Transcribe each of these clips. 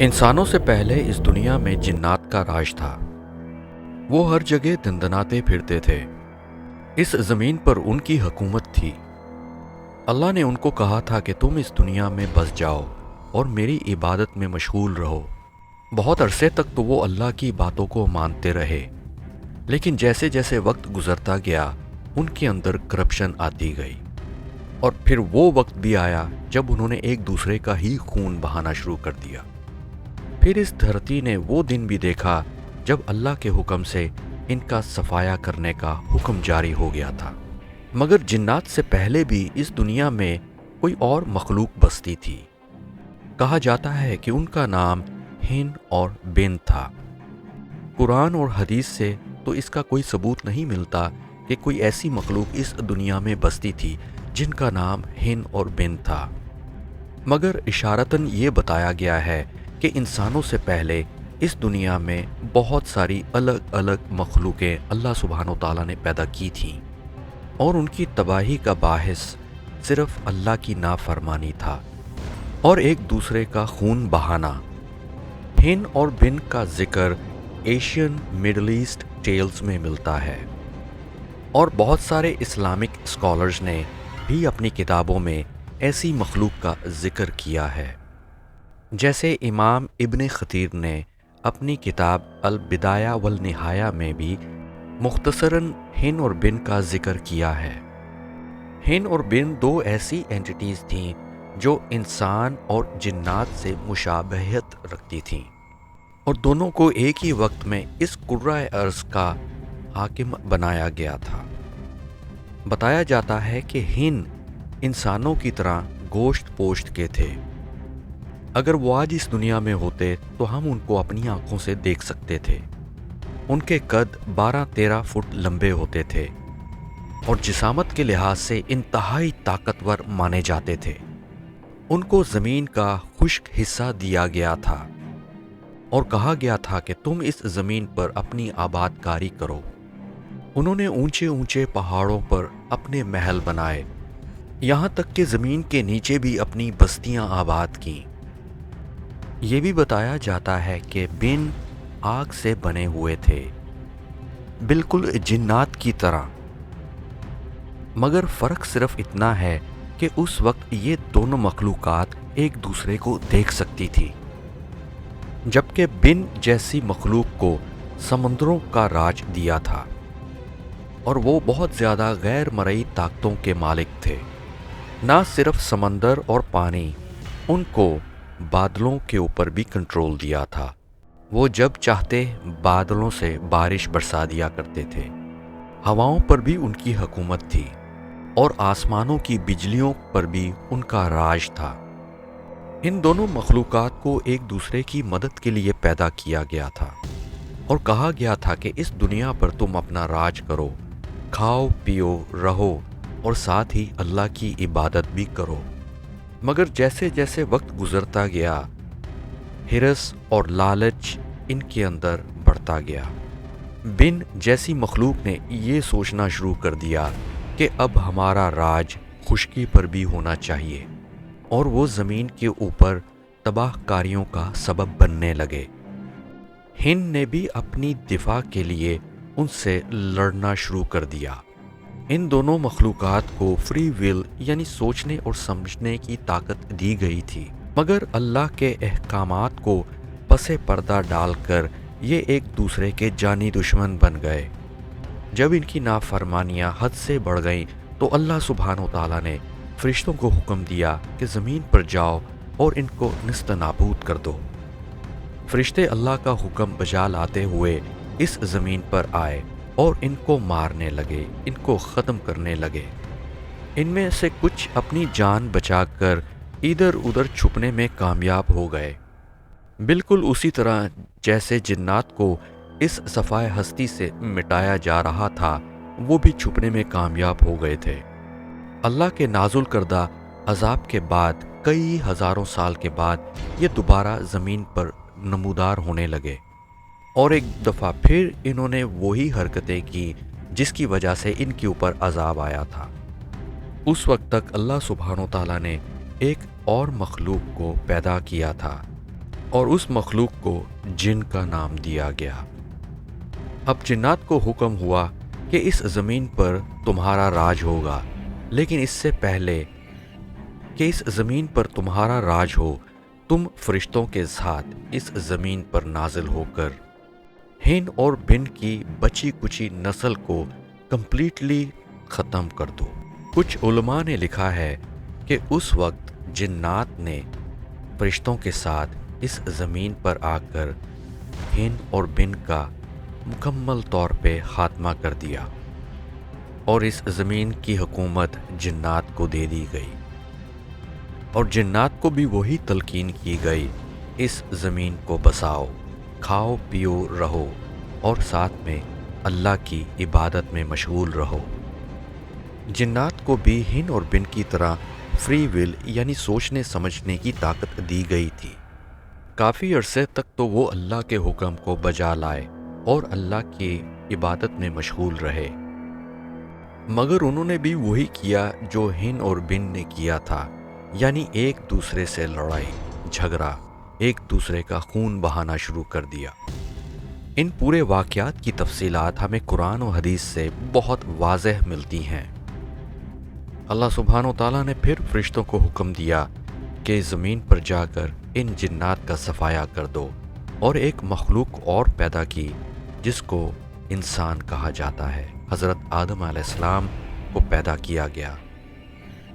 انسانوں سے پہلے اس دنیا میں جنات کا راج تھا۔ وہ ہر جگہ دندناتے پھرتے تھے۔ اس زمین پر ان کی حکومت تھی۔ اللہ نے ان کو کہا تھا کہ تم اس دنیا میں بس جاؤ اور میری عبادت میں مشغول رہو۔ بہت عرصے تک تو وہ اللہ کی باتوں کو مانتے رہے، لیکن جیسے جیسے وقت گزرتا گیا ان کے اندر کرپشن آتی گئی، اور پھر وہ وقت بھی آیا جب انہوں نے ایک دوسرے کا ہی خون بہانا شروع کر دیا۔ پھر اس دھرتی نے وہ دن بھی دیکھا جب اللہ کے حکم سے ان کا صفایا کرنے کا حکم جاری ہو گیا تھا۔ مگر جنات سے پہلے بھی اس دنیا میں کوئی اور مخلوق بستی تھی۔ کہا جاتا ہے کہ ان کا نام ہن اور بن تھا۔ قرآن اور حدیث سے تو اس کا کوئی ثبوت نہیں ملتا کہ کوئی ایسی مخلوق اس دنیا میں بستی تھی جن کا نام ہن اور بن تھا، مگر اشارتاً یہ بتایا گیا ہے کہ انسانوں سے پہلے اس دنیا میں بہت ساری الگ الگ مخلوقیں اللہ سبحانہ و تعالیٰ نے پیدا کی تھیں، اور ان کی تباہی کا باعث صرف اللہ کی نافرمانی تھا اور ایک دوسرے کا خون بہانا۔ ہن اور بن کا ذکر ایشین مڈل ایسٹ ٹیلز میں ملتا ہے، اور بہت سارے اسلامک اسکالرز نے بھی اپنی کتابوں میں ایسی مخلوق کا ذکر کیا ہے، جیسے امام ابن خطیر نے اپنی کتاب البدایہ والنہایہ میں بھی مختصراً ہن اور بن کا ذکر کیا ہے۔ ہن اور بن دو ایسی اینٹیز تھیں جو انسان اور جنات سے مشابہت رکھتی تھیں، اور دونوں کو ایک ہی وقت میں اس کرۂ ارض کا حاکم بنایا گیا تھا۔ بتایا جاتا ہے کہ ہن انسانوں کی طرح گوشت پوشت کے تھے۔ اگر وہ آج اس دنیا میں ہوتے تو ہم ان کو اپنی آنکھوں سے دیکھ سکتے تھے۔ ان کے قد 12-13 فٹ لمبے ہوتے تھے اور جسامت کے لحاظ سے انتہائی طاقتور مانے جاتے تھے۔ ان کو زمین کا خشک حصہ دیا گیا تھا اور کہا گیا تھا کہ تم اس زمین پر اپنی آباد کاری کرو۔ انہوں نے اونچے اونچے پہاڑوں پر اپنے محل بنائے، یہاں تک کہ زمین کے نیچے بھی اپنی بستیاں آباد کیں۔ یہ بھی بتایا جاتا ہے کہ بن آگ سے بنے ہوئے تھے، بالکل جنات کی طرح، مگر فرق صرف اتنا ہے کہ اس وقت یہ دونوں مخلوقات ایک دوسرے کو دیکھ سکتی تھی، جبکہ بن جیسی مخلوق کو سمندروں کا راج دیا تھا، اور وہ بہت زیادہ غیر مرئی طاقتوں کے مالک تھے۔ نہ صرف سمندر اور پانی، ان کو بادلوں کے اوپر بھی کنٹرول دیا تھا۔ وہ جب چاہتے بادلوں سے بارش برسا دیا کرتے تھے۔ ہواؤں پر بھی ان کی حکومت تھی، اور آسمانوں کی بجلیوں پر بھی ان کا راج تھا۔ ان دونوں مخلوقات کو ایک دوسرے کی مدد کے لیے پیدا کیا گیا تھا، اور کہا گیا تھا کہ اس دنیا پر تم اپنا راج کرو، کھاؤ پیو رہو، اور ساتھ ہی اللہ کی عبادت بھی کرو۔ مگر جیسے جیسے وقت گزرتا گیا، ہرس اور لالچ ان کے اندر بڑھتا گیا۔ بن جیسی مخلوق نے یہ سوچنا شروع کر دیا کہ اب ہمارا راج خشکی پر بھی ہونا چاہیے، اور وہ زمین کے اوپر تباہ کاریوں کا سبب بننے لگے۔ ہن نے بھی اپنی دفاع کے لیے ان سے لڑنا شروع کر دیا۔ ان دونوں مخلوقات کو فری ول یعنی سوچنے اور سمجھنے کی طاقت دی گئی تھی، مگر اللہ کے احکامات کو پس پردہ ڈال کر یہ ایک دوسرے کے جانی دشمن بن گئے۔ جب ان کی نافرمانیاں حد سے بڑھ گئیں تو اللہ سبحانہ و تعالیٰ نے فرشتوں کو حکم دیا کہ زمین پر جاؤ اور ان کو نیست نابود کر دو۔ فرشتے اللہ کا حکم بجا لاتے ہوئے اس زمین پر آئے اور ان کو مارنے لگے، ان کو ختم کرنے لگے۔ ان میں سے کچھ اپنی جان بچا کر ادھر ادھر چھپنے میں کامیاب ہو گئے، بالکل اسی طرح جیسے جنات کو اس صفائے ہستی سے مٹایا جا رہا تھا، وہ بھی چھپنے میں کامیاب ہو گئے تھے۔ اللہ کے نازل کردہ عذاب کے بعد کئی ہزاروں سال کے بعد یہ دوبارہ زمین پر نمودار ہونے لگے، اور ایک دفعہ پھر انہوں نے وہی حرکتیں کی جس کی وجہ سے ان کے اوپر عذاب آیا تھا۔ اس وقت تک اللہ سبحانہ و تعالیٰ نے ایک اور مخلوق کو پیدا کیا تھا، اور اس مخلوق کو جن کا نام دیا گیا۔ اب جنات کو حکم ہوا کہ اس زمین پر تمہارا راج ہوگا، لیکن اس سے پہلے کہ اس زمین پر تمہارا راج ہو، تم فرشتوں کے ساتھ اس زمین پر نازل ہو کر ہن اور بن کی بچی کچی نسل کو کمپلیٹلی ختم کر دو۔ کچھ علماء نے لکھا ہے کہ اس وقت جنات نے فرشتوں کے ساتھ اس زمین پر آ کر ہن اور بن کا مکمل طور پہ خاتمہ کر دیا اور اس زمین کی حکومت جنات کو دے دی گئی، اور جنات کو بھی وہی تلقین کی گئی، اس زمین کو بساؤ، کھاؤ پیو رہو اور ساتھ میں اللہ کی عبادت میں مشغول رہو۔ جنات کو بھی ہن اور بن کی طرح فری ول یعنی سوچنے سمجھنے کی طاقت دی گئی تھی۔ کافی عرصے تک تو وہ اللہ کے حکم کو بجا لائے اور اللہ کی عبادت میں مشغول رہے، مگر انہوں نے بھی وہی کیا جو ہن اور بن نے کیا تھا، یعنی ایک دوسرے سے لڑائی جھگڑا، ایک دوسرے کا خون بہانا شروع کر دیا۔ ان پورے واقعات کی تفصیلات ہمیں قرآن و حدیث سے بہت واضح ملتی ہیں۔ اللہ سبحانہ و تعالیٰ نے پھر فرشتوں کو حکم دیا کہ زمین پر جا کر ان جنات کا صفایا کر دو، اور ایک مخلوق اور پیدا کی جس کو انسان کہا جاتا ہے۔ حضرت آدم علیہ السلام کو پیدا کیا گیا۔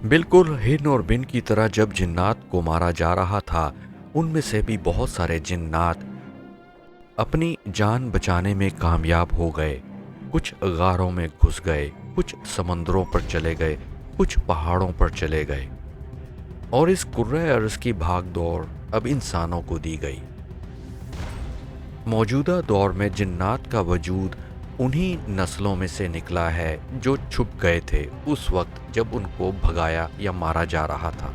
بالکل ہن اور بن کی طرح جب جنات کو مارا جا رہا تھا، ان میں سے بھی بہت سارے جنات اپنی جان بچانے میں کامیاب ہو گئے، کچھ غاروں میں گھس گئے، کچھ سمندروں پر چلے گئے، کچھ پہاڑوں پر چلے گئے، اور اس کرۂ ارض کی بھاگ دوڑ اب انسانوں کو دی گئی۔ موجودہ دور میں جنات کا وجود انہی نسلوں میں سے نکلا ہے جو چھپ گئے تھے اس وقت جب ان کو بھگایا یا مارا جا رہا تھا۔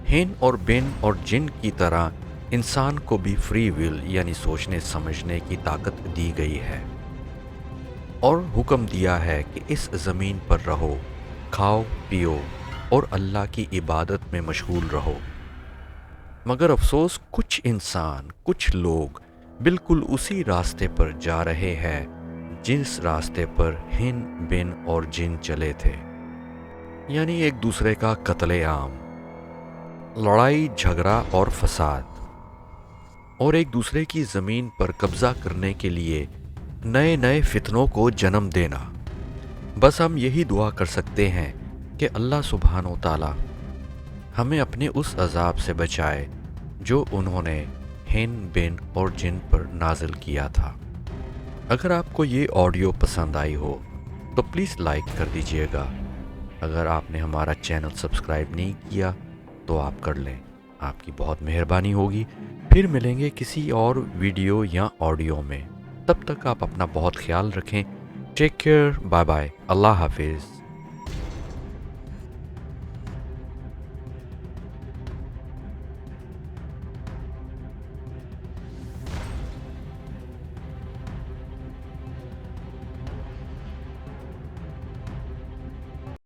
ہن اور بن اور جن کی طرح انسان کو بھی فری ول یعنی سوچنے سمجھنے کی طاقت دی گئی ہے، اور حکم دیا ہے کہ اس زمین پر رہو، کھاؤ پیو اور اللہ کی عبادت میں مشغول رہو۔ مگر افسوس کچھ انسان، کچھ لوگ بالکل اسی راستے پر جا رہے ہیں جس راستے پر ہن بن اور جن چلے تھے، یعنی ایک دوسرے کا قتل عام، لڑائی جھگڑا اور فساد، اور ایک دوسرے کی زمین پر قبضہ کرنے کے لیے نئے نئے فتنوں کو جنم دینا۔ بس ہم یہی دعا کر سکتے ہیں کہ اللہ سبحانہ و تعالی ہمیں اپنے اس عذاب سے بچائے جو انہوں نے ہن بن اور جن پر نازل کیا تھا۔ اگر آپ کو یہ آڈیو پسند آئی ہو تو پلیز لائک کر دیجئے گا۔ اگر آپ نے ہمارا چینل سبسکرائب نہیں کیا تو آپ کر لیں، آپ کی بہت مہربانی ہوگی۔ پھر ملیں گے کسی اور ویڈیو یا آڈیو میں، تب تک آپ اپنا بہت خیال رکھیں۔ ٹیک کیئر، بائے بائے، اللہ حافظ۔